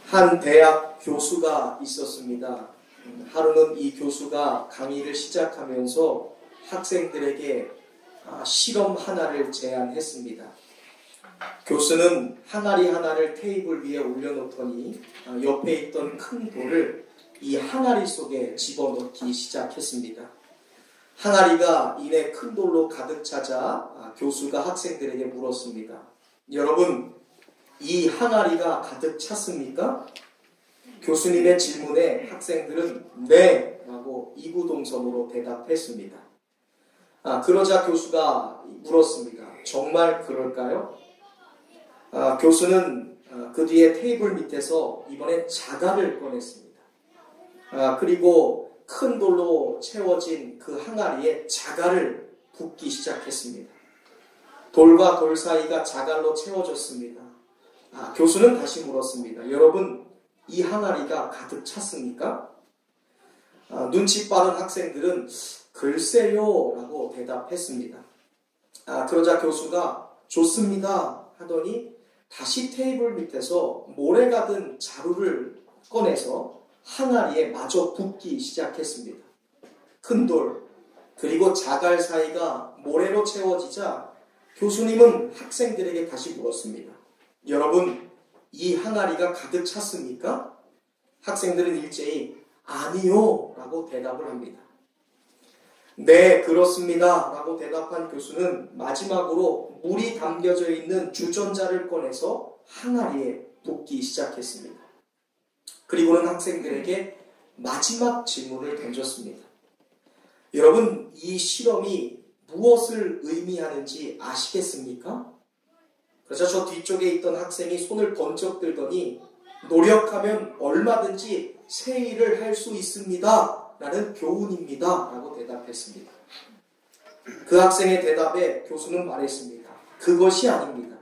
한 대학 교수가 있었습니다. 하루는 이 교수가 강의를 시작하면서 학생들에게 실험 하나를 제안했습니다. 교수는 항아리 하나를 테이블 위에 올려놓더니 옆에 있던 큰 돌을 이 항아리 속에 집어넣기 시작했습니다. 항아리가 이내 큰 돌로 가득 차자 교수가 학생들에게 물었습니다. 여러분, 이 항아리가 가득 찼습니까? 교수님의 질문에 학생들은 네! 라고 이구동성으로 대답했습니다. 그러자 교수가 물었습니다. 정말 그럴까요? 교수는 그 뒤에 테이블 밑에서 이번엔 자갈을 꺼냈습니다. 그리고 큰 돌로 채워진 그 항아리에 자갈을 붓기 시작했습니다. 돌과 돌 사이가 자갈로 채워졌습니다. 교수는 다시 물었습니다. 여러분, 이 항아리가 가득 찼습니까? 눈치 빠른 학생들은 글쎄요 라고 대답했습니다. 그러자 교수가 좋습니다 하더니 다시 테이블 밑에서 모래가 든 자루를 꺼내서 항아리에 마저 붓기 시작했습니다. 큰 돌, 그리고 자갈 사이가 모래로 채워지자 교수님은 학생들에게 다시 물었습니다. 여러분, 이 항아리가 가득 찼습니까? 학생들은 일제히 아니요 라고 대답을 합니다. 네, 그렇습니다 라고 대답한 교수는 마지막으로 물이 담겨져 있는 주전자를 꺼내서 항아리에 붓기 시작했습니다. 그리고는 학생들에게 마지막 질문을 던졌습니다. 여러분, 이 실험이 무엇을 의미하는지 아시겠습니까? 그래서 저 뒤쪽에 있던 학생이 손을 번쩍 들더니 노력하면 얼마든지 새 일을 할 수 있습니다 라는 교훈입니다 라고 대답했습니다. 그 학생의 대답에 교수는 말했습니다. 그것이 아닙니다.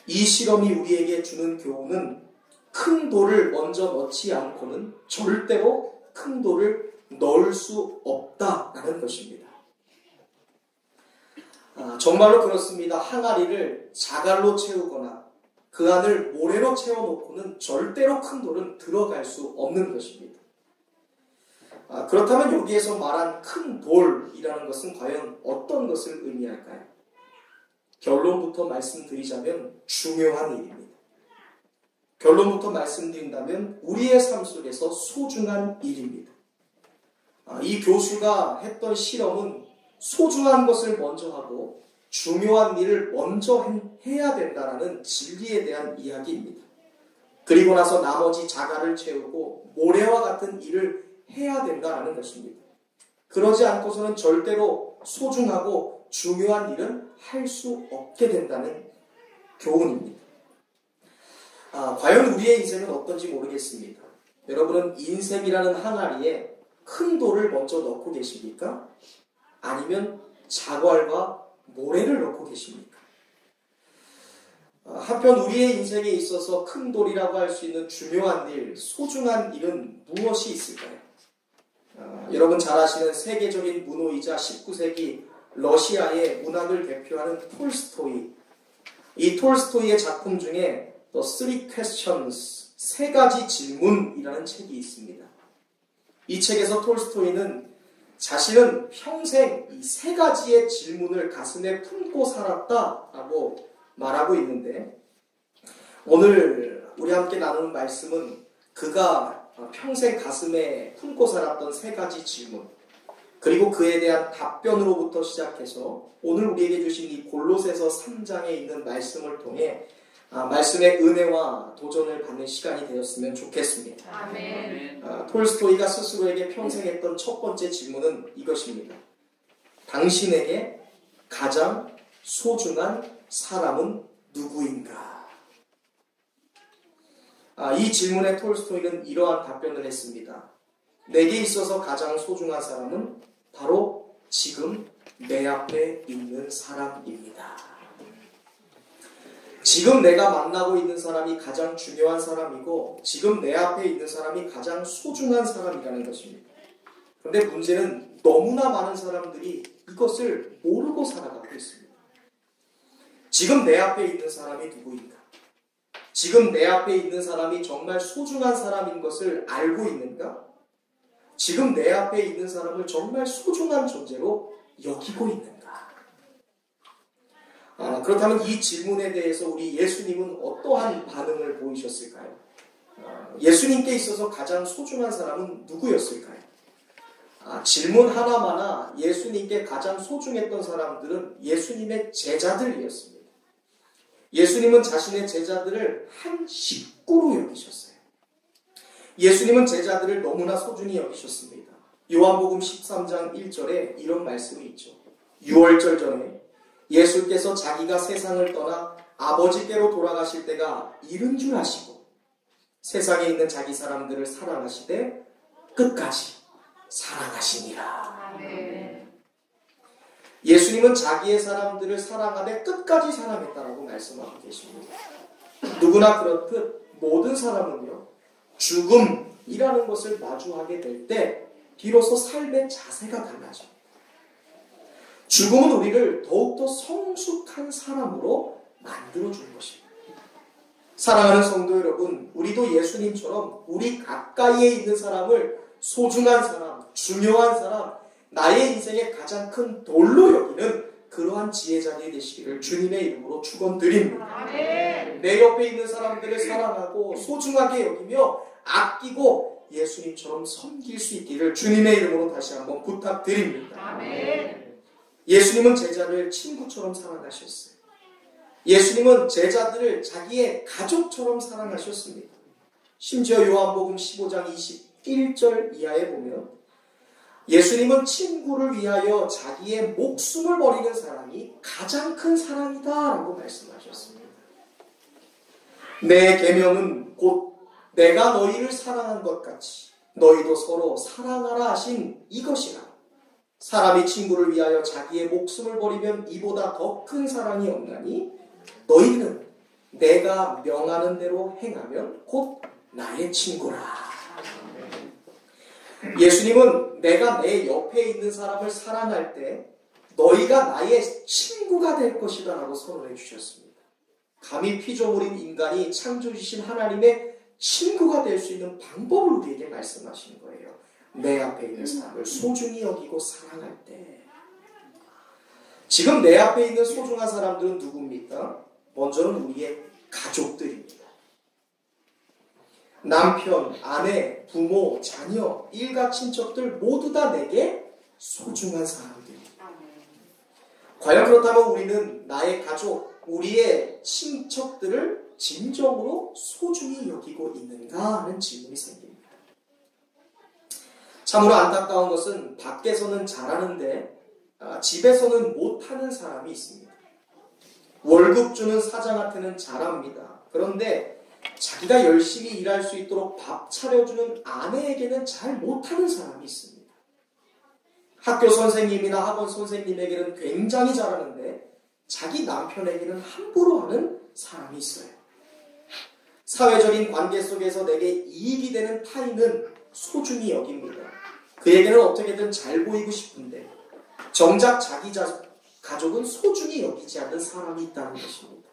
이 실험이 우리에게 주는 교훈은 큰 돌을 먼저 넣지 않고는 절대로 큰 돌을 넣을 수 없다라는 것입니다. 정말로 그렇습니다. 항아리를 자갈로 채우거나 그 안을 모래로 채워놓고는 절대로 큰 돌은 들어갈 수 없는 것입니다. 그렇다면 여기에서 말한 큰 돌이라는 것은 과연 어떤 것을 의미할까요? 결론부터 말씀드리자면 중요한 일입니다. 결론부터 말씀드린다면 우리의 삶 속에서 소중한 일입니다. 이 교수가 했던 실험은 소중한 것을 먼저 하고 중요한 일을 먼저 해야 된다는 진리에 대한 이야기입니다. 그리고 나서 나머지 자갈을 채우고 모래와 같은 일을 해야 된다는 것입니다. 그러지 않고서는 절대로 소중하고 중요한 일은 할 수 없게 된다는 교훈입니다. 과연 우리의 인생은 어떤지 모르겠습니다. 여러분은 인생이라는 항아리에 큰 돌을 먼저 넣고 계십니까? 아니면 자갈과 모래를 넣고 계십니까? 한편 우리의 인생에 있어서 큰 돌이라고 할 수 있는 중요한 일, 소중한 일은 무엇이 있을까요? 여러분 잘 아시는 세계적인 문호이자 19세기 러시아의 문학을 대표하는 톨스토이. 이 톨스토이의 작품 중에 The Three Questions, 세 가지 질문이라는 책이 있습니다. 이 책에서 톨스토이는 자신은 평생 이 세 가지의 질문을 가슴에 품고 살았다라고 말하고 있는데, 오늘 우리 함께 나누는 말씀은 그가 평생 가슴에 품고 살았던 세 가지 질문, 그리고 그에 대한 답변으로부터 시작해서 오늘 우리에게 주신 이 골로새서 3장에 있는 말씀을 통해 말씀의 은혜와 도전을 받는 시간이 되었으면 좋겠습니다. 아멘. 톨스토이가 스스로에게 평생 했던 첫 번째 질문은 이것입니다. 당신에게 가장 소중한 사람은 누구인가? 이 질문에 톨스토이는 이러한 답변을 했습니다. 내게 있어서 가장 소중한 사람은 바로 지금 내 앞에 있는 사람입니다. 지금 내가 만나고 있는 사람이 가장 중요한 사람이고 지금 내 앞에 있는 사람이 가장 소중한 사람이라는 것입니다. 그런데 문제는 너무나 많은 사람들이 이것을 모르고 살아가고 있습니다. 지금 내 앞에 있는 사람이 누구인가? 지금 내 앞에 있는 사람이 정말 소중한 사람인 것을 알고 있는가? 지금 내 앞에 있는 사람을 정말 소중한 존재로 여기고 있는가? 그렇다면 이 질문에 대해서 우리 예수님은 어떠한 반응을 보이셨을까요? 예수님께 있어서 가장 소중한 사람은 누구였을까요? 질문 하나마나 예수님께 가장 소중했던 사람들은 예수님의 제자들이었습니다. 예수님은 자신의 제자들을 한 식구로 여기셨어요. 예수님은 제자들을 너무나 소중히 여기셨습니다. 요한복음 13장 1절에 이런 말씀이 있죠. 유월절 전에 예수께서 자기가 세상을 떠나 아버지께로 돌아가실 때가 이른 줄 아시고 세상에 있는 자기 사람들을 사랑하시되 끝까지 사랑하시니라. 아멘. 예수님은 자기의 사람들을 사랑하되 끝까지 사랑했다라고 말씀하고 계십니다. 누구나 그렇듯 모든 사람은요, 죽음이라는 것을 마주하게 될 때 비로소 삶의 자세가 달라집니다. 죽음은 우리를 더욱더 성숙한 사람으로 만들어주는 것입니다. 사랑하는 성도 여러분, 우리도 예수님처럼 우리 가까이에 있는 사람을 소중한 사람, 중요한 사람, 나의 인생의 가장 큰 돌로 여기는 그러한 지혜자들이 되시기를 주님의 이름으로 축원드립니다. 아멘. 내 옆에 있는 사람들을 사랑하고 소중하게 여기며 아끼고 예수님처럼 섬길 수 있기를 주님의 이름으로 다시 한번 부탁드립니다. 아멘. 예수님은 제자를 친구처럼 사랑하셨어요. 예수님은 제자들을 자기의 가족처럼 사랑하셨습니다. 심지어 요한복음 15장 21절 이하에 보면 예수님은 친구를 위하여 자기의 목숨을 버리는 사랑이 가장 큰 사랑이다 라고 말씀하셨습니다. 내 계명은 곧 내가 너희를 사랑한 것 같이 너희도 서로 사랑하라 하신 이것이라. 사람이 친구를 위하여 자기의 목숨을 버리면 이보다 더 큰 사랑이 없나니 너희는 내가 명하는 대로 행하면 곧 나의 친구라. 예수님은 내가 내 옆에 있는 사람을 사랑할 때 너희가 나의 친구가 될 것이다 라고 선언해 주셨습니다. 감히 피조물인 인간이 창조주신 하나님의 친구가 될 수 있는 방법을 우리에게 말씀하시는 거예요. 내 앞에 있는 사람을 소중히 여기고 사랑할 때. 지금 내 앞에 있는 소중한 사람들은 누굽니까? 먼저는 우리의 가족들입니다. 남편, 아내, 부모, 자녀, 일가 친척들 모두 다 내게 소중한 사람들입니다. 과연 그렇다면 우리는 나의 가족, 우리의 친척들을 진정으로 소중히 여기고 있는가 하는 질문이 생깁니다. 참으로 안타까운 것은 밖에서는 잘하는데 집에서는 못하는 사람이 있습니다. 월급 주는 사장한테는 잘합니다. 그런데 자기가 열심히 일할 수 있도록 밥 차려주는 아내에게는 잘 못하는 사람이 있습니다. 학교 선생님이나 학원 선생님에게는 굉장히 잘하는데 자기 남편에게는 함부로 하는 사람이 있어요. 사회적인 관계 속에서 내게 이익이 되는 타인은 소중히 여깁니다. 그에게는 어떻게든 잘 보이고 싶은데 정작 자기 가족은 소중히 여기지 않는 사람이 있다는 것입니다.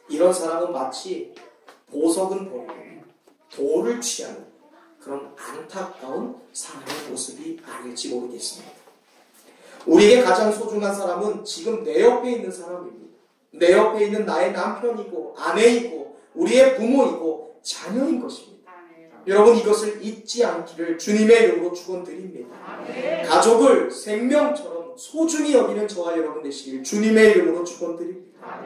이런 사람은 마치 보석은 버리고 돌을 취하는 그런 안타까운 사람의 모습이 아닐지 모르겠습니다. 우리에게 가장 소중한 사람은 지금 내 옆에 있는 사람입니다. 내 옆에 있는 나의 남편이고 아내이고 우리의 부모이고 자녀인 것입니다. 여러분 이것을 잊지 않기를 주님의 이름으로 축원드립니다. 가족을 생명처럼 소중히 여기는 저와 여러분 되시길 주님의 이름으로 축원드립니다.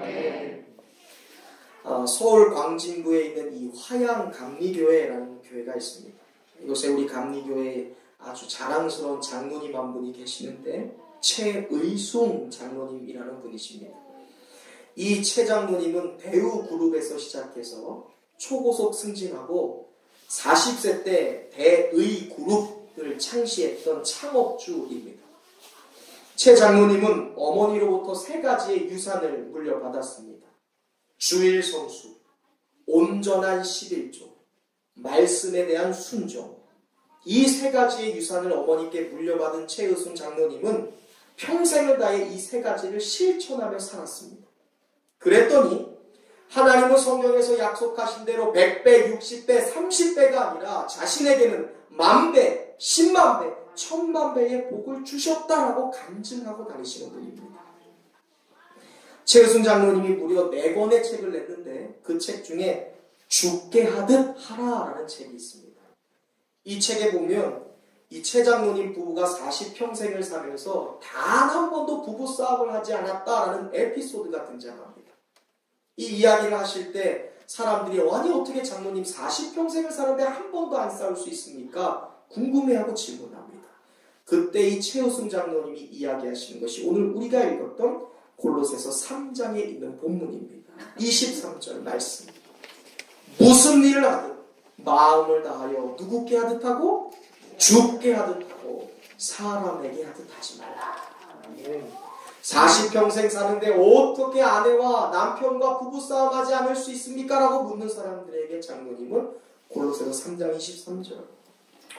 서울 광진구에 있는 이 화양감리교회라는 교회가 있습니다. 이곳에 우리 감리교회에 아주 자랑스러운 장로님 한 분이 계시는데 최의숭 장로님이라는 분이십니다. 이 최 장로님은 대우그룹에서 시작해서 초고속 승진하고 40세 때 대의그룹을 창시했던 창업주입니다. 최 장로님은 어머니로부터 3가지의 유산을 물려받았습니다. 주일 성수, 온전한 11조, 말씀에 대한 순종. 이 3가지의 유산을 어머니께 물려받은 최의숭 장로님은 평생을 다해 이 3가지를 실천하며 살았습니다. 그랬더니 하나님은 성경에서 약속하신 대로 100배, 60배, 30배가 아니라 자신에게는 10,000배, 100,000배, 10,000배의 복을 주셨다라고 간증하고 다니시는 분입니다. 최우순 장로님이 무려 4권의 책을 냈는데 그 책 중에 죽게 하듯 하라라는 책이 있습니다. 이 책에 보면 이 최 장로님 부부가 40평생을 살면서 단 한 번도 부부싸움을 하지 않았다라는 에피소드가 등장합니다. 이 이야기를 하실 때 사람들이 아니 어떻게 장로님 40평생을 사는데 한 번도 안 싸울 수 있습니까? 궁금해하고 질문합니다. 그때 이 최우승 장로님이 이야기하시는 것이 오늘 우리가 읽었던 골로새서 3장에 있는 본문입니다. 23절 말씀. 무슨 일을 하든 마음을 다하여 누구께 하듯 하고 주께 하듯 하고 사람에게 하듯 하지 말라. 40평생 사는데 어떻게 아내와 남편과 부부싸움 하지 않을 수 있습니까? 라고 묻는 사람들에게 장로님은 골로새서 3장 23절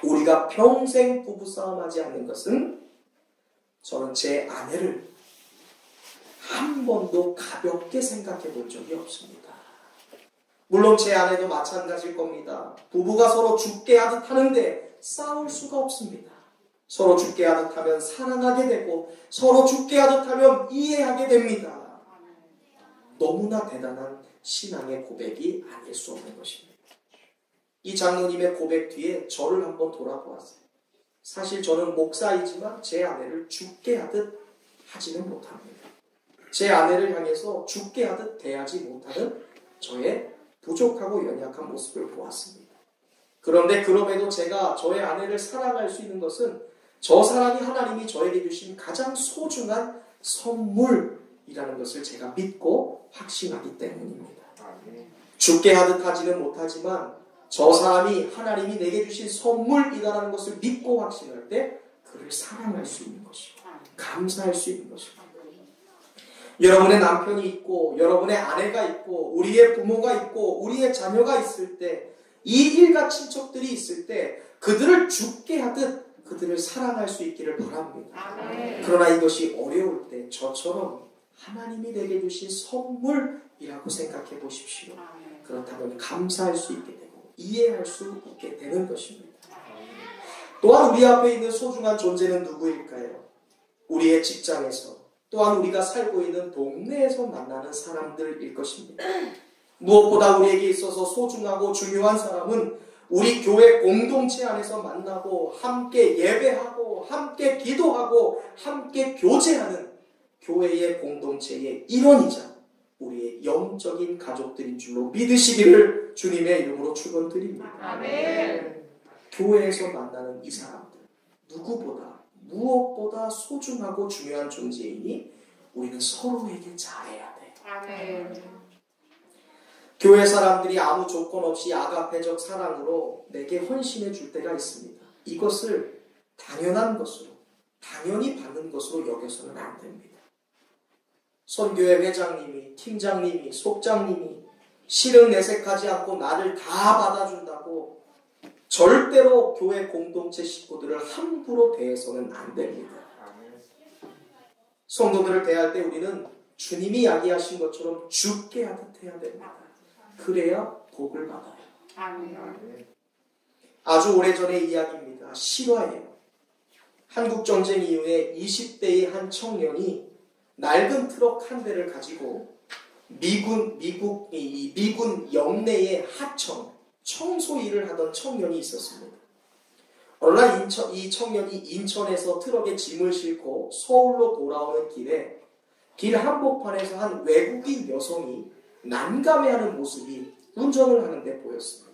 우리가 평생 부부싸움 하지 않는 것은 저는 제 아내를 한 번도 가볍게 생각해 본 적이 없습니다. 물론 제 아내도 마찬가지일 겁니다. 부부가 서로 죽게 하듯 하는데 싸울 수가 없습니다. 서로 죽게 하듯 하면 사랑하게 되고 서로 죽게 하듯 하면 이해하게 됩니다. 너무나 대단한 신앙의 고백이 아닐 수 없는 것입니다. 이 장로님의 고백 뒤에 저를 한번 돌아보았어요. 사실 저는 목사이지만 제 아내를 죽게 하듯 하지는 못합니다. 제 아내를 향해서 죽게 하듯 대하지 못하는 저의 부족하고 연약한 모습을 보았습니다. 그런데 그럼에도 제가 저의 아내를 사랑할 수 있는 것은 저 사랑이 하나님이 저에게 주신 가장 소중한 선물이라는 것을 제가 믿고 확신하기 때문입니다. 죽게 하듯 하지는 못하지만 저 사람이 하나님이 내게 주신 선물이라는 것을 믿고 확신할 때 그를 사랑할 수 있는 것이고 감사할 수 있는 것이고 여러분의 남편이 있고 여러분의 아내가 있고 우리의 부모가 있고 우리의 자녀가 있을 때 이 일가 친척들이 있을 때 그들을 죽게 하듯 그들을 사랑할 수 있기를 바랍니다. 아멘. 그러나 이것이 어려울 때 저처럼 하나님이 내게 주신 선물이라고 생각해 보십시오. 아멘. 그렇다면 감사할 수 있게 되고 이해할 수 있게 되는 것입니다. 또한 우리 앞에 있는 소중한 존재는 누구일까요? 우리의 직장에서 또한 우리가 살고 있는 동네에서 만나는 사람들일 것입니다. 무엇보다 우리에게 있어서 소중하고 중요한 사람은 우리 교회 공동체 안에서 만나고 함께 예배하고 함께 기도하고 함께 교제하는 교회의 공동체의 일원이자 우리의 영적인 가족들인 줄로 믿으시기를 주님의 이름으로 축원드립니다. 아멘. 교회에서 만나는 이 사람들 누구보다 무엇보다 소중하고 중요한 존재이니 우리는 서로에게 잘해야 돼. 아멘. 교회 사람들이 아무 조건 없이 아가페적 사랑으로 내게 헌신해 줄 때가 있습니다. 이것을 당연한 것으로, 당연히 받는 것으로 여겨서는 안 됩니다. 선교회 회장님이, 팀장님이, 속장님이 실은 내색하지 않고 나를 다 받아준다고 절대로 교회 공동체 식구들을 함부로 대해서는 안 됩니다. 성도들을 대할 때 우리는 주님이 이야기하신 것처럼 죽게 하듯 해야 됩니다. 그래야 복을 받아요. 아주 오래전의 이야기입니다. 실화예요. 한국전쟁 이후에 20대의 한 청년이 낡은 트럭 한 대를 가지고 미군 영내의 하청, 청소 일을 하던 청년이 있었습니다. 어느 날 이 청년이 인천에서 트럭에 짐을 싣고 서울로 돌아오는 길에 길 한복판에서 한 외국인 여성이 난감해하는 모습이 운전을 하는데 보였습니다.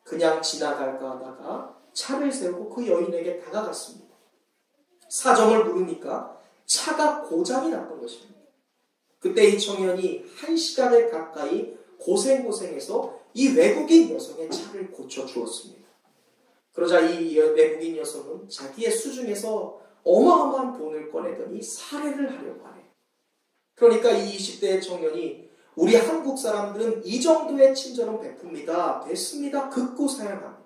그냥 지나갈까 하다가 차를 세우고 그 여인에게 다가갔습니다. 사정을 물으니까 차가 고장이 났던 것입니다. 그때 이 청년이 1시간을 가까이 고생해서 이 외국인 여성의 차를 고쳐주었습니다. 그러자 이 외국인 여성은 자기의 수중에서 어마어마한 돈을 꺼내더니 살해를 하려고 하네요. 그러니까 이 20대의 청년이 우리 한국 사람들은 이 정도의 친절은 베풉니다. 됐습니다. 긋고 사양합니다.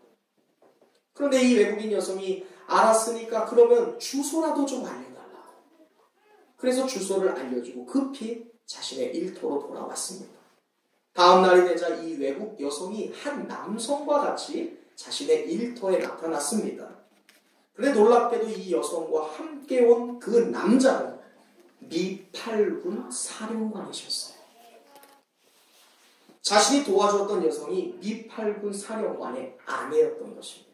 그런데 이 외국인 여성이 알았으니까 그러면 주소라도 좀 알려달라. 그래서 주소를 알려주고 급히 자신의 일터로 돌아왔습니다. 다음 날이 되자 이 외국 여성이 한 남성과 같이 자신의 일터에 나타났습니다. 그런데 놀랍게도 이 여성과 함께 온 그 남자는 미 8군 사령관이셨어요. 자신이 도와주었던 여성이 미 8군 사령관의 아내였던 것입니다.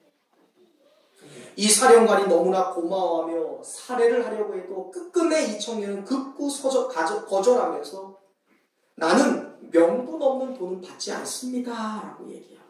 이 사령관이 너무나 고마워하며 살해를 하려고 해도 끝끝내 이 청년은 극구 거절하면서 나는 명분 없는 돈은 받지 않습니다 라고 얘기합니다.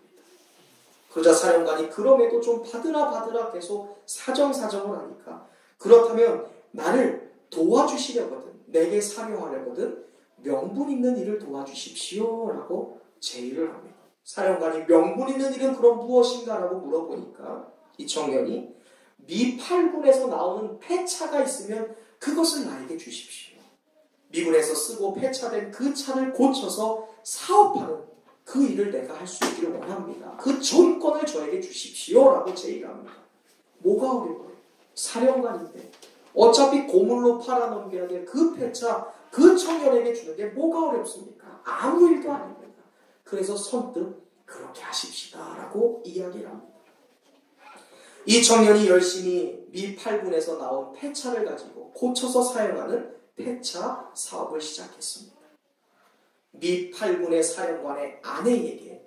그러자 사령관이 그럼에도 좀 받으라 계속 사정을 하니까 그렇다면 나를 도와주시려거든 내게 사료하려거든 명분 있는 일을 도와주십시오 라고 제의를 합니다. 사령관이 명분 있는 일은 그럼 무엇인가 라고 물어보니까 이 청년이 미 8군에서 나오는 폐차가 있으면 그것을 나에게 주십시오. 미군에서 쓰고 폐차된 그 차를 고쳐서 사업하는 그 일을 내가 할 수 있기를 원합니다. 그 전권을 저에게 주십시오 라고 제의를 합니다. 뭐가 어려워요? 사령관인데 어차피 고물로 팔아넘겨야 될 그 폐차 그 청년에게 주는 게 뭐가 어렵습니까? 아무 일도 아닙니다. 그래서 선뜻 그렇게 하십시다 라고 이야기를 합니다. 이 청년이 열심히 미 8군에서 나온 폐차를 가지고 고쳐서 사용하는 폐차 사업을 시작했습니다. 미 8군의 사령관의 아내에게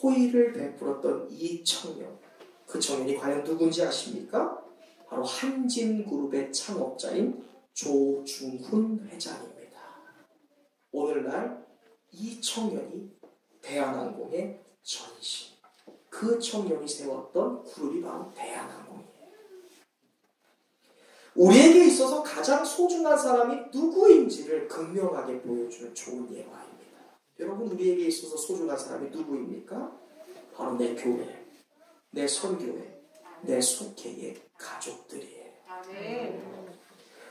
호의를 베풀었던 이 청년, 그 청년이 과연 누군지 아십니까? 바로 한진그룹의 창업자인 조중훈 회장입니다. 오늘날 이 청년이 대한항공의 전신, 그 청년이 세웠던 그룹이 바로 대한항공이에요. 우리에게 있어서 가장 소중한 사람이 누구인지를 극명하게 보여주는 좋은 예화입니다. 여러분, 우리에게 있어서 소중한 사람이 누구입니까? 바로 내 교회, 내 선교회, 내 속회의 가족들이에요. 아멘.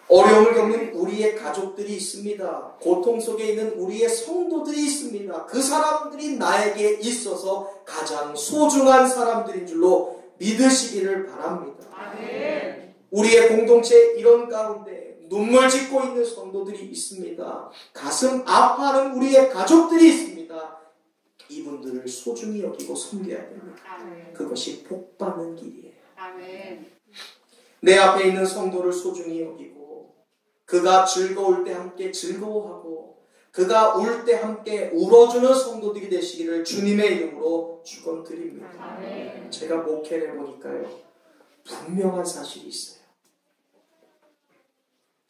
어려움을 겪는 우리의 가족들이 있습니다. 고통 속에 있는 우리의 성도들이 있습니다. 그 사람들이 나에게 있어서 가장 소중한 사람들인 줄로 믿으시기를 바랍니다. 아멘. 우리의 공동체 이런 가운데 눈물 짓고 있는 성도들이 있습니다. 가슴 아파하는 우리의 가족들이 있습니다. 이분들을 소중히 여기고 섬겨야 됩니다. 아멘. 그것이 복받는 길이에요. 아멘. 내 앞에 있는 성도를 소중히 여기고 그가 즐거울 때 함께 즐거워하고 그가 울 때 함께 울어주는 성도들이 되시기를 주님의 이름으로 축원드립니다. 아멘. 제가 목회를 해보니까요, 분명한 사실이 있어요.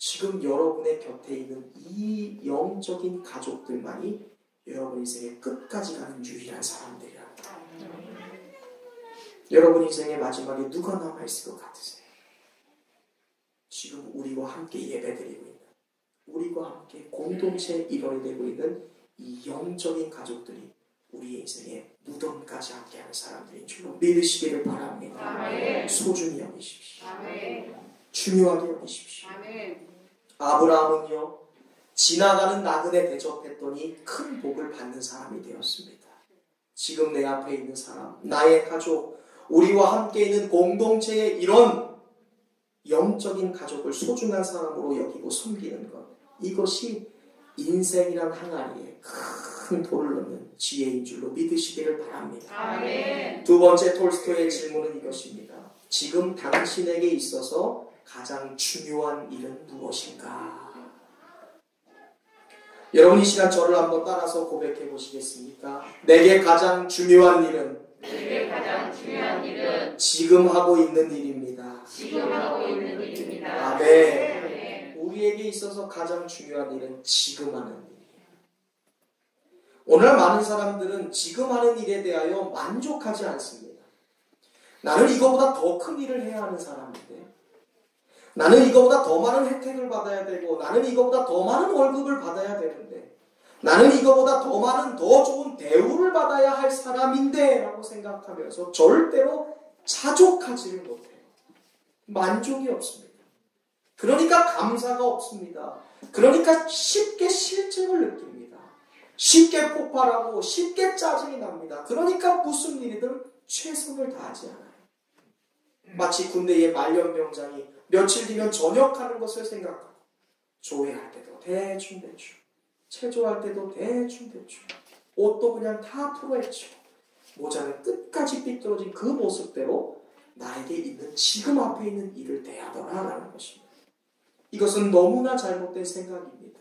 지금 여러분의 곁에 있는 이 영적인 가족들만이 여러분 인생의 끝까지 가는 유일한 사람들이랍니다. 여러분 인생의 마지막에 누가 남아있을 것 같으세요? 지금 우리와 함께 예배드리고 있는, 우리와 함께 공동체 일원이 되고 있는 이 영적인 가족들이 우리 인생의 무덤까지 함께하는 사람들인 줄로 믿으시기를 바랍니다. 아멘. 소중히 여기십시오. 아멘. 중요하게 여기십시오. 아멘. 아브라함은요, 지나가는 나그네 대접했더니 큰 복을 받는 사람이 되었습니다. 지금 내 앞에 있는 사람, 나의 가족, 우리와 함께 있는 공동체의 이런 영적인 가족을 소중한 사람으로 여기고 섬기는 것, 이것이 인생이란 항아리에 큰 돌을 넣는 지혜인 줄로 믿으시기를 바랍니다. 아멘. 두 번째 톨스토이의 질문은 이것입니다. 지금 당신에게 있어서 가장 중요한 일은 무엇인가? 여러분, 이 시간 저를 한번 따라서 고백해 보시겠습니까? 내게 가장 중요한 일은 지금 하고 있는 일입니다. 아멘. 우리에게 있어서 가장 중요한 일은 지금 하는 일이에요. 오늘 많은 사람들은 지금 하는 일에 대하여 만족하지 않습니다. 나는 이거보다 더 큰 일을 해야 하는 사람인데, 나는 이거보다 더 많은 혜택을 받아야 되고, 나는 이거보다 더 많은 월급을 받아야 되는데, 나는 이거보다 더 많은 더 좋은 대우를 받아야 할 사람인데 라고 생각하면서 절대로 자족하지를 못해요. 만족이 없습니다. 그러니까 감사가 없습니다. 그러니까 쉽게 실증을 느낍니다. 쉽게 폭발하고 쉽게 짜증이 납니다. 그러니까 무슨 일이든 최선을 다하지 않아요. 마치 군대의 말년병장이 며칠 뒤면 전역하는 것을 생각하고 조회할 때도 대충, 체조할 때도 대충, 옷도 그냥 다 풀어했죠. 모자는 끝까지 삐뚤어진 그 모습대로 나에게 있는 지금 앞에 있는 일을 대하더라라는 것입니다. 이것은 너무나 잘못된 생각입니다.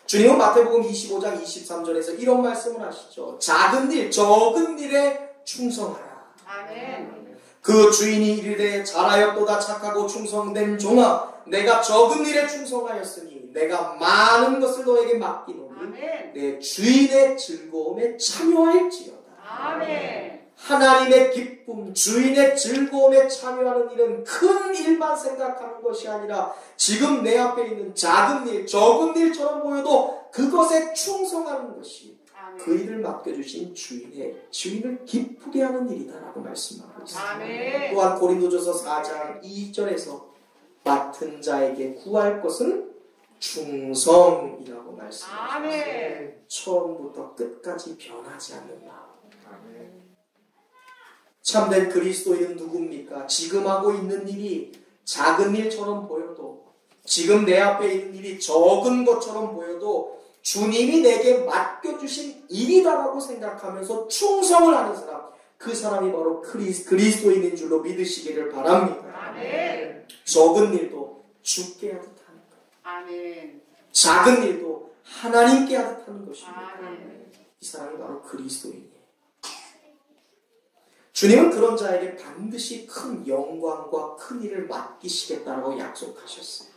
주님은 마태복음 25장 23절에서 이런 말씀을 하시죠. 작은 일, 적은 일에 충성하라. 아멘. 그 주인이 이르되 잘하였도다 착하고 충성된 종아, 내가 적은 일에 충성하였으니 내가 많은 것을 너에게 맡기노니 아멘. 내 주인의 즐거움에 참여할지어다. 아멘. 하나님의 기쁨, 주인의 즐거움에 참여하는 일은 큰 일만 생각하는 것이 아니라 지금 내 앞에 있는 작은 일, 적은 일처럼 보여도 그것에 충성하는 것이 아멘. 그 일을 맡겨주신 주인을 기쁘게 하는 일이다라고 말씀하고 있습니다. 아멘. 또한 고린도전서 4장 2절에서 맡은 자에게 구할 것은 충성이라고 말씀하셨어요. 아멘. 처음부터 끝까지 변하지 않는 마음. 참된 그리스도인은 누굽니까? 지금 하고 있는 일이 작은 일처럼 보여도, 지금 내 앞에 있는 일이 적은 것처럼 보여도 주님이 내게 맡겨주신 일이다라고 생각하면서 충성을 하는 사람, 그 사람이 바로 그리스도인인 줄로 믿으시기를 바랍니다. 아멘. 적은 일도 주께 하듯 하는 것, 아멘. 작은 일도 하나님께 하듯 하는 것입니다. 아멘. 이 사람이 바로 그리스도인이에요. 주님은 그런 자에게 반드시 큰 영광과 큰 일을 맡기시겠다라고 약속하셨어요.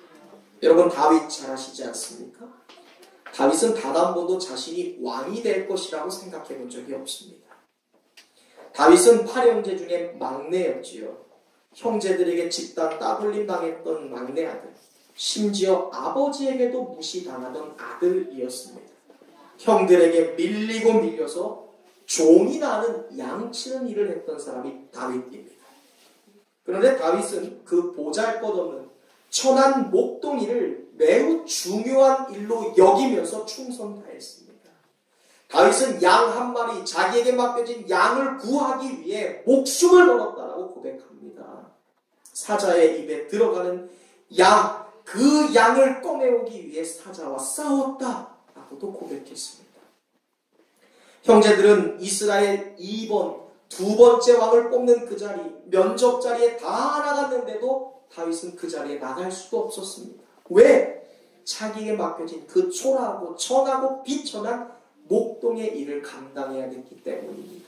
여러분, 다윗 잘 아시지 않습니까? 다윗은 단 한 번도 자신이 왕이 될 것이라고 생각해 본 적이 없습니다. 다윗은 8형제 중에 막내였지요. 형제들에게 집단 따돌림 당했던 막내 아들, 심지어 아버지에게도 무시당하던 아들이었습니다. 형들에게 밀리고 밀려서 종이 나는 양치는 일을 했던 사람이 다윗입니다. 그런데 다윗은 그 보잘것없는 천한 목동이를 매우 중요한 일로 여기면서 충성 다했습니다. 다윗은 양 한 마리, 자기에게 맡겨진 양을 구하기 위해 목숨을 걸었다라고 고백합니다. 사자의 입에 들어가는 양, 그 양을 꺼내오기 위해 사자와 싸웠다라고도 고백했습니다. 형제들은 이스라엘 2번, 두 번째 왕을 뽑는 그 자리, 면접 자리에 다 나갔는데도 다윗은 그 자리에 나갈 수도 없었습니다. 왜? 자기에게 맡겨진 그 초라하고 천하고 비천한 목동의 일을 감당해야 됐기 때문입니다.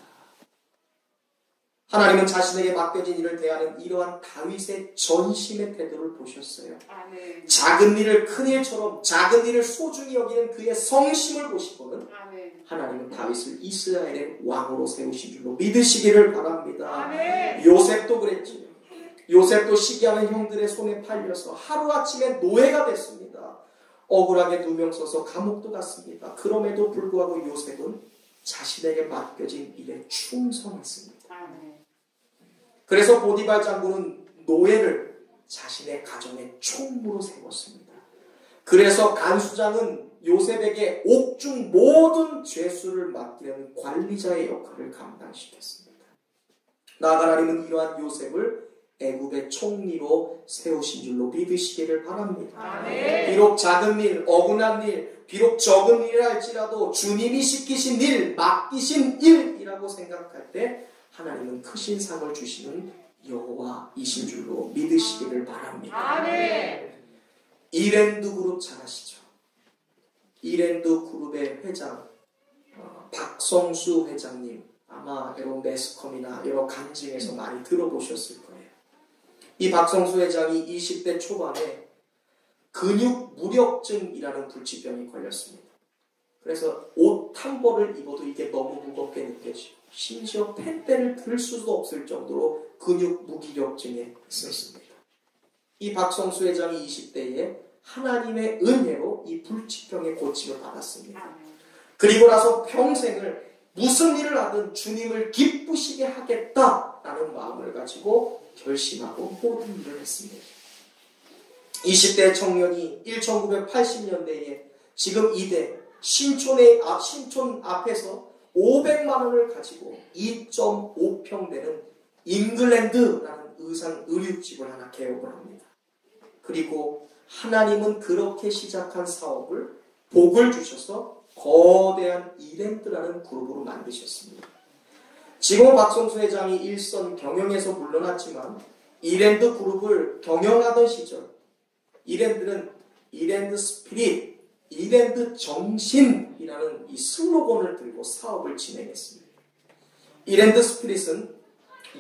하나님은 자신에게 맡겨진 일을 대하는 이러한 다윗의 전심의 태도를 보셨어요. 아멘. 작은 일을 큰 일처럼, 작은 일을 소중히 여기는 그의 성심을 보시고는 아멘. 하나님은 다윗을 이스라엘의 왕으로 세우신 줄로 믿으시기를 바랍니다. 아멘. 요셉도 그랬지요. 요셉도 시기하는 형들의 손에 팔려서 하루아침에 노예가 됐습니다. 억울하게 누명 써서 감옥도 갔습니다. 그럼에도 불구하고 요셉은 자신에게 맡겨진 일에 충성했습니다. 아멘. 그래서 보디발 장군은 노예를 자신의 가정의 총무로 세웠습니다. 그래서 간수장은 요셉에게 옥중 모든 죄수를 맡기는 관리자의 역할을 감당시켰습니다. 나아가 하나님은 이러한 요셉을 애굽의 총리로 세우신 줄로 믿으시기를 바랍니다. 아멘. 비록 작은 일, 억울한 일, 비록 적은 일이라 할지라도 주님이 시키신 일, 맡기신 일이라고 생각할 때 하나님은 크신 상을 주시는 여호와이신 줄로 믿으시기를 바랍니다. 아멘. 이랜드 그룹 잘 아시죠? 이랜드 그룹의 회장 박성수 회장님, 아마 여러분 매스컴이나 여러 간증에서 많이 들어보셨을 거예요. 이 박성수 회장이 20대 초반에 근육 무력증이라는 불치병이 걸렸습니다. 그래서 옷 한 벌을 입어도 이게 너무 무겁게 느껴지고 심지어 펜대를 들 수도 없을 정도로 근육 무기력증에 있었습니다. 이 박성수 회장이 20대에 하나님의 은혜로 이 불치병의 고침을 받았습니다. 그리고 나서 평생을 무슨 일을 하든 주님을 기쁘시게 하겠다라는 마음을 가지고 결심하고 모든 일을 했습니다. 20대 청년이 1980년대에 지금 이대 신촌 앞에서 500만 원을 가지고 2.5평 되는 잉글랜드라는 의류집을 하나 개업을 합니다. 그리고 하나님은 그렇게 시작한 사업을 복을 주셔서 거대한 이랜드라는 그룹으로 만드셨습니다. 지금 박성수 회장이 일선 경영에서 물러났지만 이랜드 그룹을 경영하던 시절 이랜드는 이랜드 스피릿, 이랜드 정신이라는 이 슬로건을 들고 사업을 진행했습니다. 이랜드 스피릿은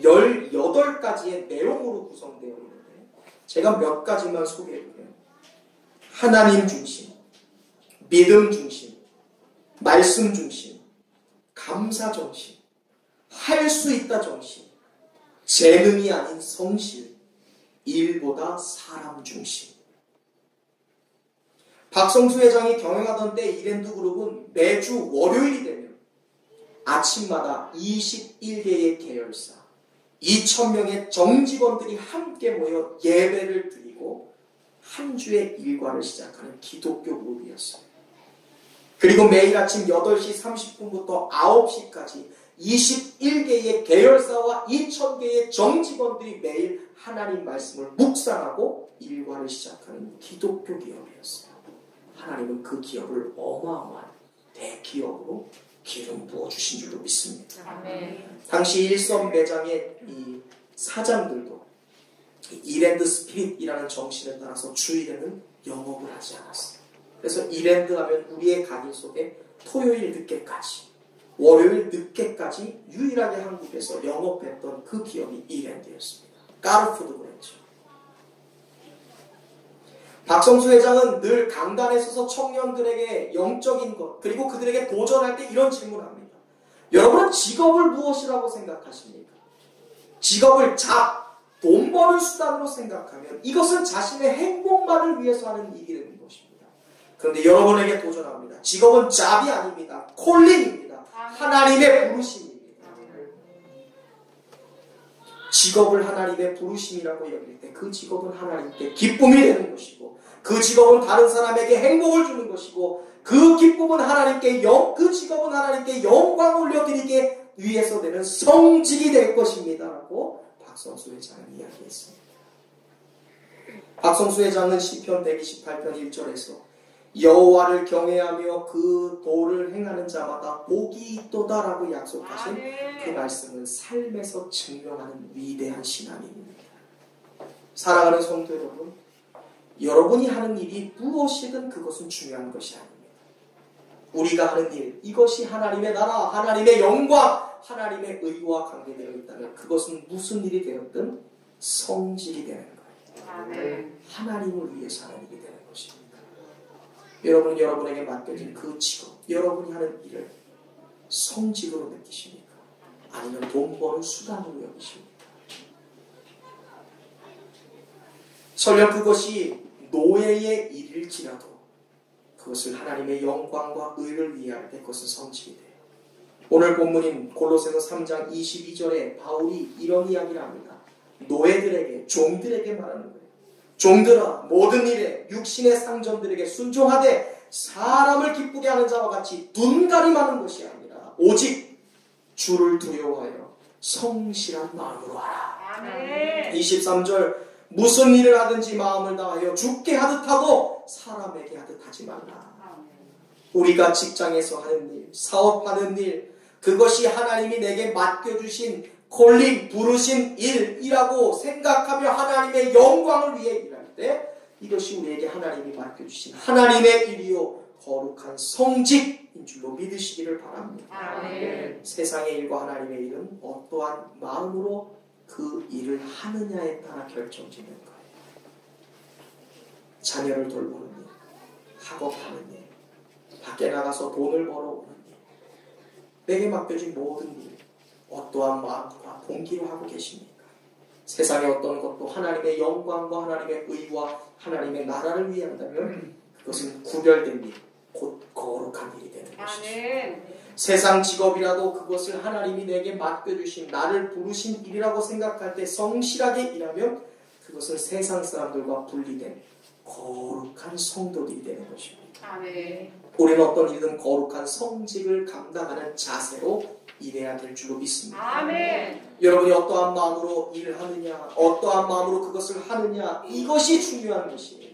18가지의 내용으로 구성되어 있는데 제가 몇 가지만 소개해드려요. 하나님 중심, 믿음 중심, 말씀 중심, 감사 정신, 할 수 있다 정신, 재능이 아닌 성실, 일보다 사람 중심. 박성수 회장이 경영하던 때 이랜드 그룹은 매주 월요일이 되면 아침마다 21개의 계열사, 2,000명의 정직원들이 함께 모여 예배를 드리고 한 주의 일과를 시작하는 기독교 그룹이었어요. 그리고 매일 아침 8시 30분부터 9시까지 21개의 계열사와 2,000개의 정직원들이 매일 하나님 말씀을 묵상하고 일과를 시작하는 기독교 기업이었어요. 하나님은 그 기업을 어마어마한 대기업으로 기름 부어주신 줄로 믿습니다. 아멘. 당시 일선 매장의 이 사장들도 이랜드 스피릿이라는 정신에 따라서 주일에는 영업을 하지 않았어요. 그래서 이랜드 하면 우리의 가게 속에 토요일 늦게까지, 월요일 늦게까지 유일하게 한국에서 영업했던 그 기업이 이랜드였습니다. 까르푸드 그랬죠. 박성수 회장은 늘 강단에 서서 청년들에게 영적인 것, 그리고 그들에게 도전할 때 이런 질문을 합니다. 여러분은 직업을 무엇이라고 생각하십니까? 직업을 돈 버는 수단으로 생각하면 이것은 자신의 행복만을 위해서 하는 일이라는 것입니다. 그런데 여러분에게 도전합니다. 직업은 잡이 아닙니다. 콜링입니다. 하나님의 부르심입니다. 직업을 하나님의 부르심이라고 여길 때 그 직업은 하나님께 기쁨이 되는 것이고 그 직업은 다른 사람에게 행복을 주는 것이고 그 기쁨은 그 직업은 하나님께 영광 올려드리게 위해서 되는 성직이 될 것입니다. 라고 박성수 회장은 이야기했습니다. 박성수 회장은 시편 128편 1절에서 여호와를 경외하며 그 도를 행하는 자마다 복이 있도다라고 약속하신 그 말씀은 삶에서 증명하는 위대한 신앙입니다. 사랑하는 성도 여러분, 여러분이 하는 일이 무엇이든 그것은 중요한 것이 아닙니다. 우리가 하는 일, 이것이 하나님의 나라, 하나님의 영광, 하나님의 의와 관계되어 있다면 그것은 무슨 일이 되었든 성직이 되는 거예요. 아멘. 하나님을 위해서 하는 일이 되는 것입니다. 여러분, 여러분에게 맡겨진 그 직업, 여러분이 하는 일을 성직으로 느끼십니까? 아니면 돈 버는 수단으로 여기십니까? 설령 그것이 노예의 일일지라도 그것을 하나님의 영광과 의를 위해 할 때 그것은 성직이 돼요. 오늘 본문인 골로새서 3장 22절에 바울이 이런 이야기를 합니다. 노예들에게, 종들에게 말하는 거예요. 종들아, 모든 일에 육신의 상전들에게 순종하되 사람을 기쁘게 하는 자와 같이 눈가림하는 것이 아니라 오직 주를 두려워하여 성실한 마음으로 하라. 아멘. 23절 무슨 일을 하든지 마음을 다하여 주께 하듯 하고 사람에게 하듯 하지 말라. 우리가 직장에서 하는 일, 사업하는 일, 그것이 하나님이 내게 맡겨주신 콜링, 부르신 일이라고 생각하며 하나님의 영광을 위해 일할 때 이것이 우리에게 하나님이 맡겨주신 하나님의 일이요 거룩한 성직인 줄로 믿으시기를 바랍니다. 아멘. 세상의 일과 하나님의 일은 어떠한 마음으로 그 일을 하느냐에 따라 결정짓는 거예요. 자녀를 돌보는 일, 학업하는 일, 밖에 나가서 돈을 벌어오는 일, 내게 맡겨진 모든 일, 어떠한 마음과 동기로 하고 계십니까? 세상의 어떤 것도 하나님의 영광과 하나님의 의와 하나님의 나라를 위해 한다면 그것은 구별된 일, 곧 거룩한 일이 되는 것이죠. 아멘. 세상 직업이라도 그것을 하나님이 내게 맡겨주신 나를 부르신 일이라고 생각할 때 성실하게 일하면 그것은 세상 사람들과 분리된 거룩한 성도들이 되는 것입니다. 아멘. 우리는 어떤 일이든 거룩한 성직을 감당하는 자세로 일해야 될 줄로 믿습니다. 아멘. 여러분이 어떠한 마음으로 일을 하느냐, 어떠한 마음으로 그것을 하느냐, 이것이 중요한 것이에요.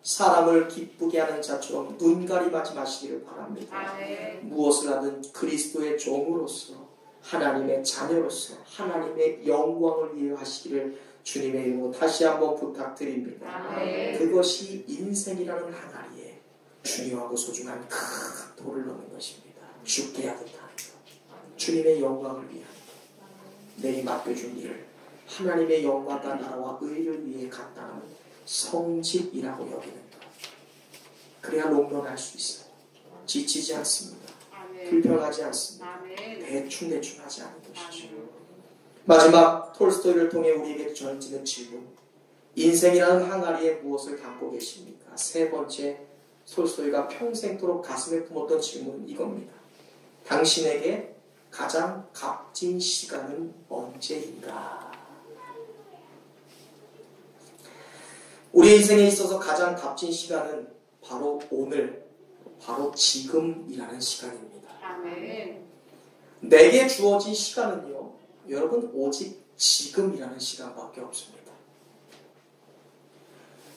사람을 기쁘게 하는 자처럼 눈가림하지 마시기를 바랍니다. 무엇을 하든 그리스도의 종으로서 하나님의 자녀로서 하나님의 영광을 위해 하시기를 주님의 이름으로 다시 한번 부탁드립니다. 그것이 인생이라는 항아리에 중요하고 소중한 큰 돌을 넣는 것입니다. 죽게 하듯 하는 것. 주님의 영광을 위한 내게 맡겨준 일을 하나님의 영광과 나라와 의를 위해 갖다는 성직이라고 여기는 것. 그래야 롱런할 수 있어요. 지치지 않습니다. 불편하지 않습니다. 대충 하지 않는 것이죠. 마지막 톨스토이를 통해 우리에게 전해지는 질문. 인생이라는 항아리에 무엇을 담고 계십니까? 세 번째, 톨스토이가 평생토록 가슴에 품었던 질문은 이겁니다. 당신에게 가장 값진 시간은 언제인가? 우리 인생에 있어서 가장 값진 시간은 바로 오늘, 바로 지금이라는 시간입니다. 내게 주어진 시간은요, 여러분 오직 지금이라는 시간밖에 없습니다.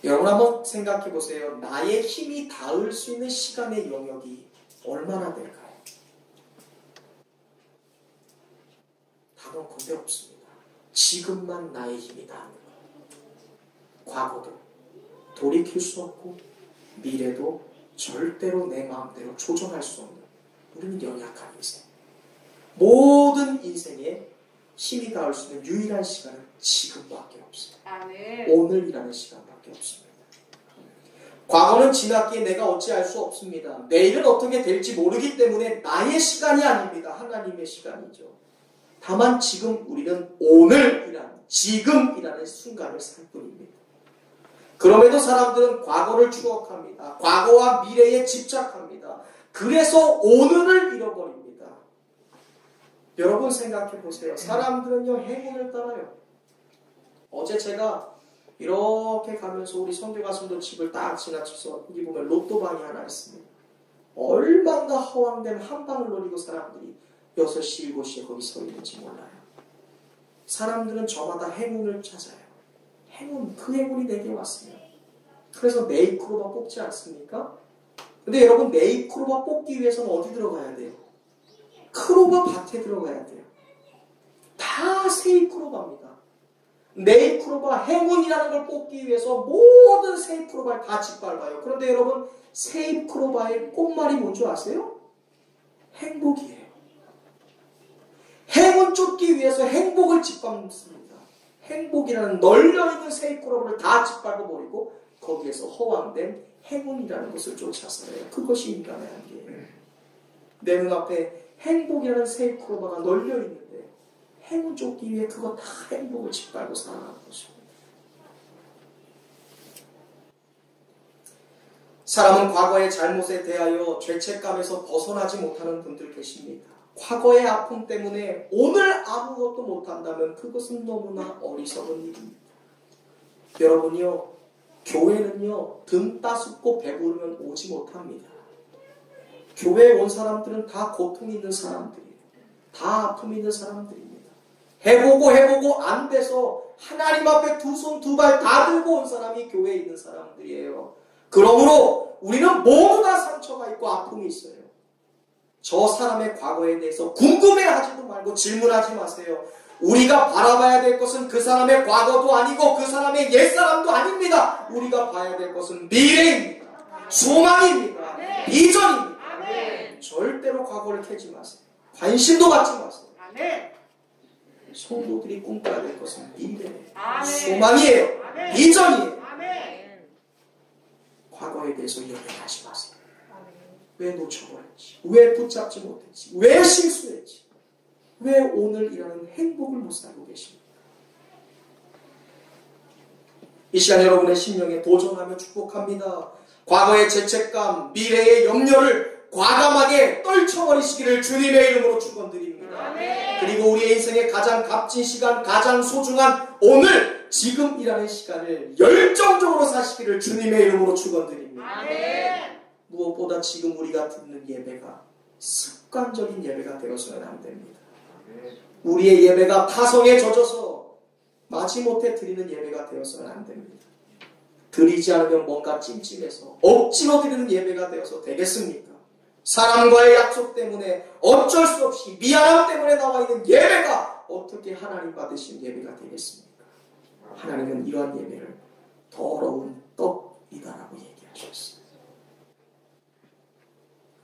여러분 한번 생각해 보세요. 나의 힘이 닿을 수 있는 시간의 영역이 얼마나 될까요? 답은 군대 없습니다. 지금만 나의 힘이 닿는 거예요. 과거도 돌이킬 수 없고 미래도 절대로 내 마음대로 조정할 수 없는 우리는 연약한 인생. 모든 인생에 힘이 닿을 수 있는 유일한 시간은 지금밖에 없어요. 오늘이라는 시간밖에 없습니다. 과거는 지났기에 내가 어찌할 수 없습니다. 내일은 어떻게 될지 모르기 때문에 나의 시간이 아닙니다. 하나님의 시간이죠. 다만 지금 우리는 오늘이라는 지금이라는 순간을 살 뿐입니다. 그럼에도 사람들은 과거를 추억합니다. 과거와 미래에 집착합니다. 그래서 오늘을 잃어버립니다. 여러분 생각해 보세요. 사람들은요 행운을 따라요. 어제 제가 이렇게 가면서 우리 선교 가슴도 집을 딱 지나쳐서 여기 보면 로또방이 하나 있습니다. 얼마나 허황된 한 방을 노리고 사람들이 6시, 7시에 거기 서 있는지 몰라요. 사람들은 저마다 행운을 찾아요. 행운, 그 행운이 내게 왔으면. 그래서 네이크로바 뽑지 않습니까? 근데 여러분 네이크로바 뽑기 위해서는 어디 들어가야 돼요? 크로바 밭에 들어가야 돼요. 다 세이크로바입니다. 네이크로바 행운이라는 걸 뽑기 위해서 모든 세이크로바를 다 짓밟아요. 그런데 여러분 세이크로바의 꽃말이 뭔지 아세요? 행복이에요. 행운 쫓기 위해서 행복을 짓밟습니다. 행복이라는 널려있는 세이크로바를 다 짓밟아버리고 거기에서 허황된 행운이라는 것을 쫓아서요. 그것이 인간의 한계예요. 내 눈앞에 행복이라는 세이크로바가 널려있는데 행운 쫓기 위해 그거 다 행복을 짓밟고 살아가는 것입니다. 사람은 과거의 잘못에 대하여 죄책감에서 벗어나지 못하는 분들 계십니다. 과거의 아픔 때문에 오늘 아무것도 못한다면 그것은 너무나 어리석은 일입니다. 여러분이요, 교회는요, 등 따숩고 배부르면 오지 못합니다. 교회에 온 사람들은 다 고통 있는 사람들이에요. 다 아픔 있는 사람들입니다. 해보고 안 돼서 하나님 앞에 두 손 두 발 다 들고 온 사람이 교회에 있는 사람들이에요. 그러므로 우리는 모두 다 상처가 있고 아픔이 있어요. 저 사람의 과거에 대해서 궁금해하지도 말고 질문하지 마세요. 우리가 바라봐야 될 것은 그 사람의 과거도 아니고 그 사람의 옛사람도 아닙니다. 우리가 봐야 될 것은 미래입니다. 소망입니다. 비전입니다. 절대로 과거를 캐지 마세요. 관심도 갖지 마세요. 성도들이 꿈꿔야 될 것은 미래예요. 소망이에요. 비전이에요. 과거에 대해서 연연하지 마세요. 왜 놓쳐버렸지? 왜 붙잡지 못했지? 왜 실수했지? 왜 오늘이라는 행복을 못 살고 계십니까? 이 시간 여러분의 심령에 도전하며 축복합니다. 과거의 죄책감, 미래의 염려를 과감하게 떨쳐버리시기를 주님의 이름으로 축원드립니다. 그리고 우리의 인생의 가장 값진 시간, 가장 소중한 오늘, 지금이라는 시간을 열정적으로 사시기를 주님의 이름으로 축원드립니다. 무엇보다 지금 우리가 듣는 예배가 습관적인 예배가 되어서는 안 됩니다. 우리의 예배가 타성에 젖어서 마지못해 드리는 예배가 되어서는 안 됩니다. 드리지 않으면 뭔가 찜찜해서 억지로 드리는 예배가 되어서 되겠습니까? 사람과의 약속 때문에 어쩔 수 없이 미안함 때문에 나와 있는 예배가 어떻게 하나님 받으신 예배가 되겠습니까? 하나님은 이러한 예배를 더러운 떡이다라고 얘기하셨어요.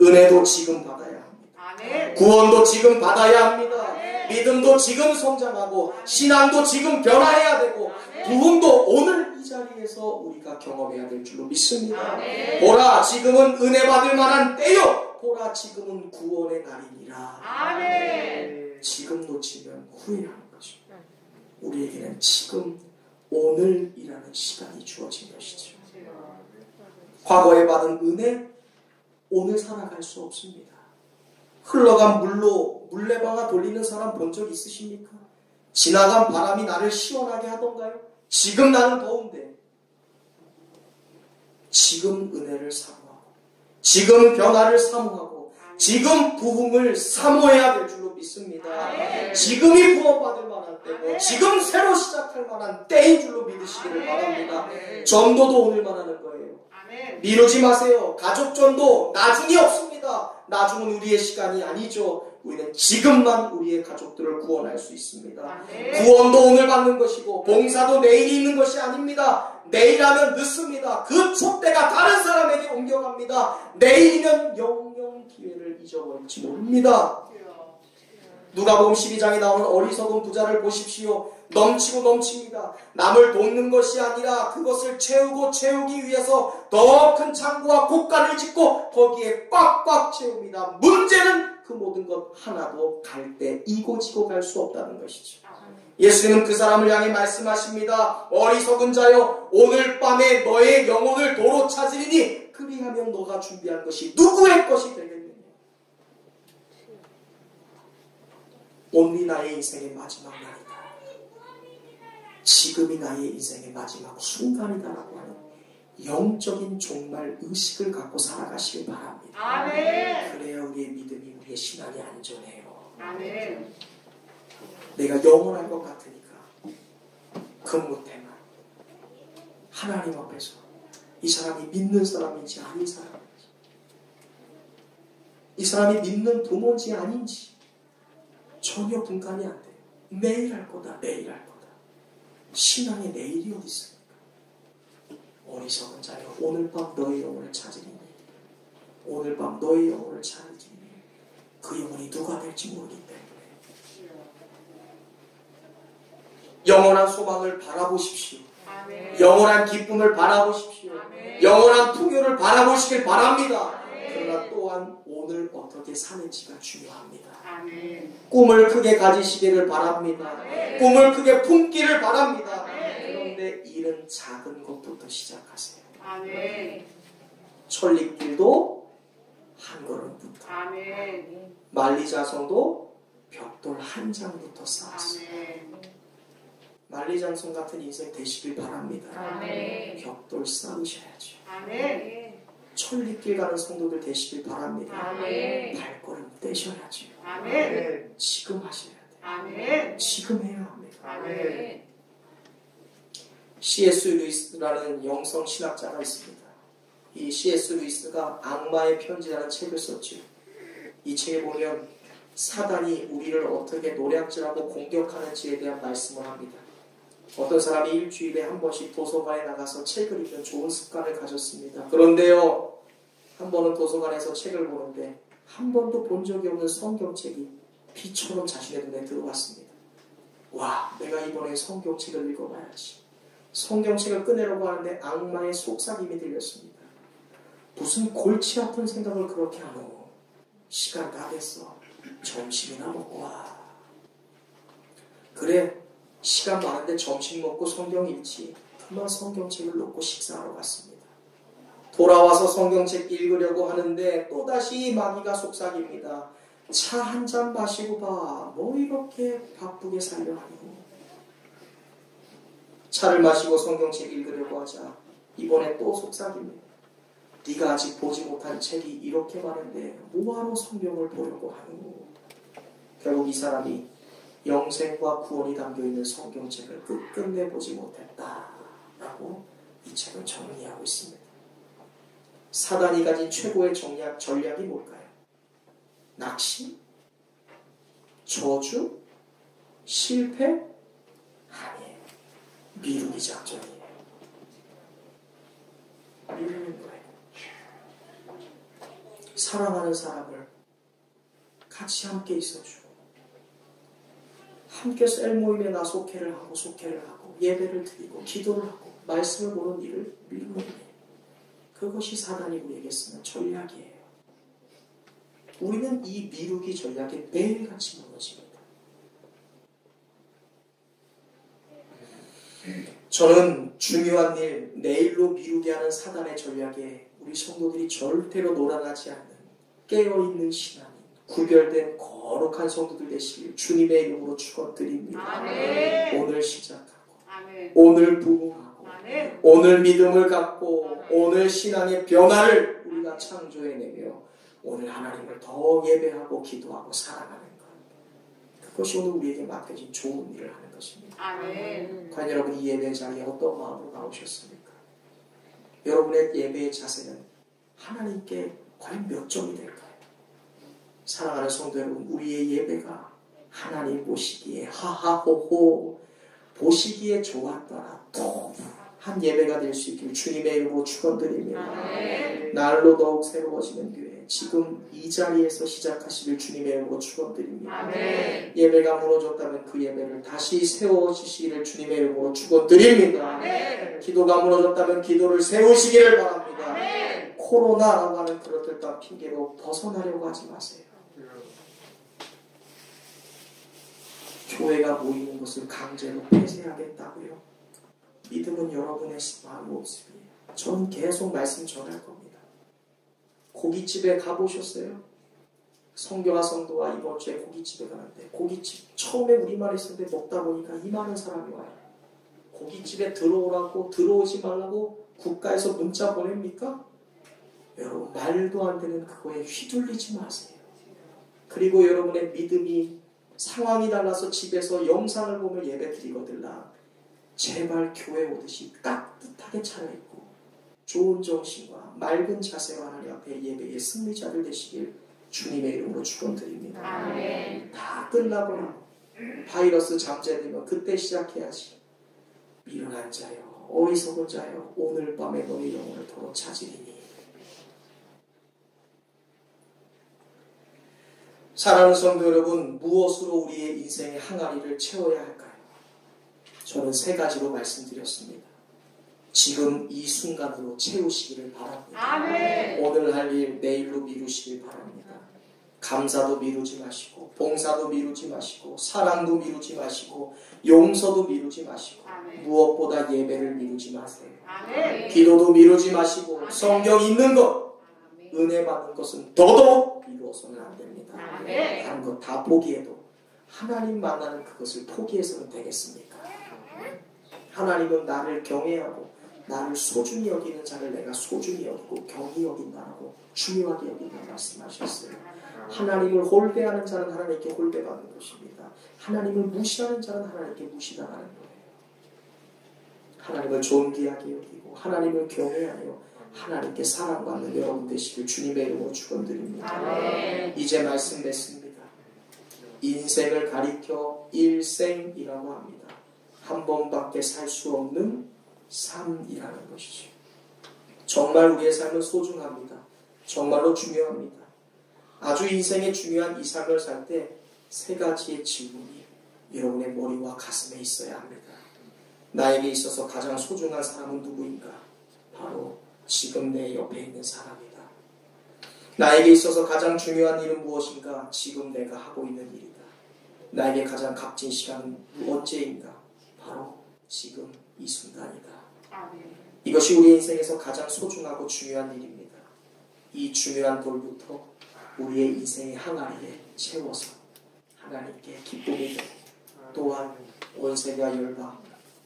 은혜도 지금 받아야 합니다. 구원도 지금 받아야 합니다. 믿음도 지금 성장하고 신앙도 지금 변화해야 되고 부흥도 오늘 이 자리에서 우리가 경험해야 될 줄로 믿습니다. 보라 지금은 은혜 받을 만한 때요. 보라 지금은 구원의 날이니라. 지금 놓치면 후회하는 것입니다. 우리에게는 지금 오늘이라는 시간이 주어진 것이죠. 과거에 받은 은혜 오늘 살아갈 수 없습니다. 흘러간 물로 물레방아 돌리는 사람 본 적 있으십니까? 지나간 바람이 나를 시원하게 하던가요? 지금 나는 더운데 지금 은혜를 사모하고 지금 변화를 사모하고 지금 부흥을 사모해야 될 줄로 믿습니다. 지금이 구원받을 만한 때고 지금 새로 시작할 만한 때인 줄로 믿으시기를 바랍니다. 전도도 오늘 말하는 거예요. 미루지 마세요. 가족 전도 나중이 없습니다. 나중은 우리의 시간이 아니죠. 우리는 지금만 우리의 가족들을 구원할 수 있습니다. 구원도 오늘 받는 것이고 봉사도 내일이 있는 것이 아닙니다. 내일 하면 늦습니다. 그 촛대가 다른 사람에게 옮겨갑니다. 내일이면 영영 기회를 잊어버릴지 모릅니다. 누가복음 12장에 나오는 어리석은 부자를 보십시오. 넘치고 넘칩니다. 남을 돕는 것이 아니라 그것을 채우기 위해서 더 큰 창고와 곳간을 짓고 거기에 꽉꽉 채웁니다. 문제는 그 모든 것 하나도 갈 때 이고지고 갈 수 없다는 것이죠. 예수님은 그 사람을 향해 말씀하십니다. 어리석은 자여 오늘 밤에 너의 영혼을 도로 찾으리니 그리하면 너가 준비한 것이 누구의 것이 되겠느냐. 오늘이 나의 인생의 마지막 날이다. 지금이 나의 인생의 마지막 순간이다라고 하는 영적인 종말 의식을 갖고 살아가시길 바랍니다. 아멘. 그래야 우리의 믿음이 우리의 신앙이 안전해요. 아멘. 내가 영원할 것 같으니까 근무태만 하나님 앞에서 이 사람이 믿는 사람인지 아닌 사람인지 이 사람이 믿는 부모인지 아닌지 전혀 분간이 안 돼요. 내일 할 거다. 내일 할 거다. 신앙의 내일이 어디 있습니까? 어리석은 자여 오늘 밤 너의 영혼을 찾으리니 오늘 밤 너의 영혼을 찾으리니 그 영혼이 누가 될지 모르기 때문에 영원한 소망을 바라보십시오. 아멘. 영원한 기쁨을 바라보십시오. 아멘. 영원한 풍요를 바라보시길 바랍니다. 그러나 또한 오늘 어떻게 사는지가 중요합니다. 아멘. 꿈을 크게 가지시기를 바랍니다. 아멘. 꿈을 크게 품기를 바랍니다. 아멘. 그런데 일은 작은 것부터 시작하세요. 아멘. 천리길도 한 걸음부터, 아멘. 만리장성도 벽돌 한 장부터 쌓았어요. 아멘. 만리장성 같은 인생 되시길 바랍니다. 아멘. 벽돌 쌓으셔야죠. 아멘. 천리길 가는 성도들 되시길 바랍니다. 아멘. 발걸음 떼셔야죠. 아멘. 지금 하셔야 돼요. 아멘. 지금 해야 합니다. 아멘. C.S. 루이스라는 영성 신학자가 있습니다. 이 C.S. 루이스가 악마의 편지라는 책을 썼죠. 이 책에 보면 사단이 우리를 어떻게 노략질하고 공격하는지에 대한 말씀을 합니다. 어떤 사람이 일주일에 한 번씩 도서관에 나가서 책을 읽는 좋은 습관을 가졌습니다. 그런데요, 한 번은 도서관에서 책을 보는데 한 번도 본 적이 없는 성경책이 비처럼 자신의 눈에 들어왔습니다. 와, 내가 이번에 성경책을 읽어봐야지. 성경책을 꺼내려고 하는데 악마의 속삭임이 들렸습니다. 무슨 골치 아픈 생각을 그렇게 하노? 시간 다 됐어. 점심이나 먹고 와. 그래, 시간 많은데 점심 먹고 성경 읽지. 그만 성경책을 놓고 식사하러 갔습니다. 돌아와서 성경책 읽으려고 하는데 또다시 마귀가 속삭입니다. 차 한 잔 마시고 봐. 뭐 이렇게 바쁘게 살려 하니. 차를 마시고 성경책 읽으려고 하자 이번에 또 속삭입니다. 네가 아직 보지 못한 책이 이렇게 많은데 뭐하러 성경을 보려고 하노. 결국 이 사람이 영생과 구원이 담겨있는 성경책을 끝끝내 보지 못했다라고 이 책은 정리하고 있습니다. 사단이 가진 최고의 전략이 뭘까요? 낙심? 저주? 실패? 아니에요. 미루기 작전이에요. 미루는 거예요. 사랑하는 사람을 같이 함께 있어주고 함께 셀모임에 나 속회를 하고 예배를 드리고 기도를 하고 말씀을 보는 일을 미루는 거예요. 그것이 사단이 우리에게 쓰는 전략이에요. 우리는 이 미루기 전략에 매일같이 무너집니다. 저는 중요한 일, 내일로 미루게 하는 사단의 전략에 우리 성도들이 절대로 놀아나지 않는 깨어있는 신앙인, 구별된 거룩한 성도들 되시길 주님의 이름으로 축원드립니다. 아멘. 오늘 시작하고 아멘. 오늘 부흥하고 아멘. 오늘 믿음을 갖고 오늘 신앙의 변화를 우리가 창조해내며 오늘 하나님을 더 예배하고 기도하고 사랑하는 것, 그것이 오늘 우리에게 맡겨진 좋은 일을 하는 것입니다. 아멘. 과연 여러분 이 예배 자리에 어떤 마음으로 나오셨습니까? 여러분의 예배의 자세는 하나님께 과연 몇 점이 될까요? 사랑하는 성도 여러분, 우리의 예배가 하나님 보시기에 하하호호 보시기에 좋았더라 또 한 예배가 될 수 있기를 주님의 이름으로 축원드립니다. 아멘. 날로 더욱 새로워지는 교회, 지금 이 자리에서 시작하시길 주님의 이름으로 축원드립니다. 아멘. 예배가 무너졌다면 그 예배를 다시 세워주시기를 주님의 이름으로 축원드립니다. 아멘. 기도가 무너졌다면 기도를 세우시기를 바랍니다. 아멘. 코로나라고 하는 그럴듯한 핑계로 벗어나려고 하지 마세요. 교회가 모이는 것을 강제로 폐쇄하겠다고요? 믿음은 여러분의 모습이에요. 전 계속 말씀 전할 겁니다. 고깃집에 가보셨어요? 성경아 성도와 이번 주에 고깃집에 가는데 고깃집 처음에 우리만 있었는데 먹다 보니까 이 많은 사람이 와요. 고깃집에 들어오라고 들어오지 말라고 국가에서 문자 보냅니까? 여러분 말도 안 되는 그거에 휘둘리지 마세요. 그리고 여러분의 믿음이 상황이 달라서 집에서 영상을 보며 예배 드리거들라 제발 교회 오듯이 따뜻하게 차려입고 좋은 정신과 맑은 자세와 하나님 앞에 예배의 승리자들 되시길 주님의 이름으로 축원드립니다. 아멘. 다 끝나거나 바이러스 잠재되면 그때 시작해야지. 미련한 자여 어리석은 자여 오늘 밤에 너희 영혼을 도로 찾으리니. 사랑하는 성도 여러분, 무엇으로 우리의 인생의 항아리를 채워야 할까요? 저는 세 가지로 말씀드렸습니다. 지금 이 순간으로 채우시기를 바랍니다. 아멘. 오늘 할 일 내일로 미루시길 바랍니다. 감사도 미루지 마시고 봉사도 미루지 마시고 사랑도 미루지 마시고 용서도 미루지 마시고 아멘. 무엇보다 예배를 미루지 마세요. 아멘. 기도도 미루지 마시고 성경 읽는 것, 은혜 받는 것은 더더욱 미루어서는 안 됩니다. 아멘. 다른 것 다 포기해도 하나님 만나는 그것을 포기해서는 되겠습니까? 하나님은 나를 경외하고 나를 소중히 여기는 자를 내가 소중히 여기고 경히 여긴다라고 중요하게 여긴다고 말씀하셨어요. 하나님을 홀대하는 자는 하나님께 홀대받는 것입니다. 하나님을 무시하는 자는 하나님께 무시당하는 거예요. 하나님을 존귀하게 여기고 하나님을 경외하여 하나님께 사랑받는 여러분 되시길 주님의 이름으로 축원드립니다. 아멘. 이제 말씀 맺습니다. 인생을 가리켜 일생이라고 합니다. 한 번밖에 살 수 없는 삶이라는 것이죠. 정말 우리의 삶은 소중합니다. 정말로 중요합니다. 아주 인생의 중요한 이 삶을 살 때 세 가지의 질문이 여러분의 머리와 가슴에 있어야 합니다. 나에게 있어서 가장 소중한 사람은 누구인가? 바로 지금 내 옆에 있는 사람이다. 나에게 있어서 가장 중요한 일은 무엇인가? 지금 내가 하고 있는 일이다. 나에게 가장 값진 시간은 언제인가? 바로 지금 이 순간이다. 아멘. 이것이 우리 인생에서 가장 소중하고 중요한 일입니다. 이 중요한 돌부터 우리의 인생의 항아리에 채워서 하나님께 기쁨이 되고 또한 온 세계와 열방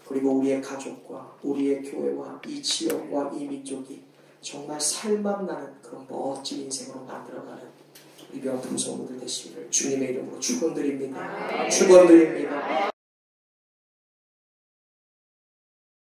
그리고 우리의 가족과 우리의 교회와 이 지역과 이 민족이 정말 살맛나는 그런 멋진 인생으로 만들어가는 우리 명품 성도들 되시기를 주님의 이름으로 축원드립니다. 축원드립니다.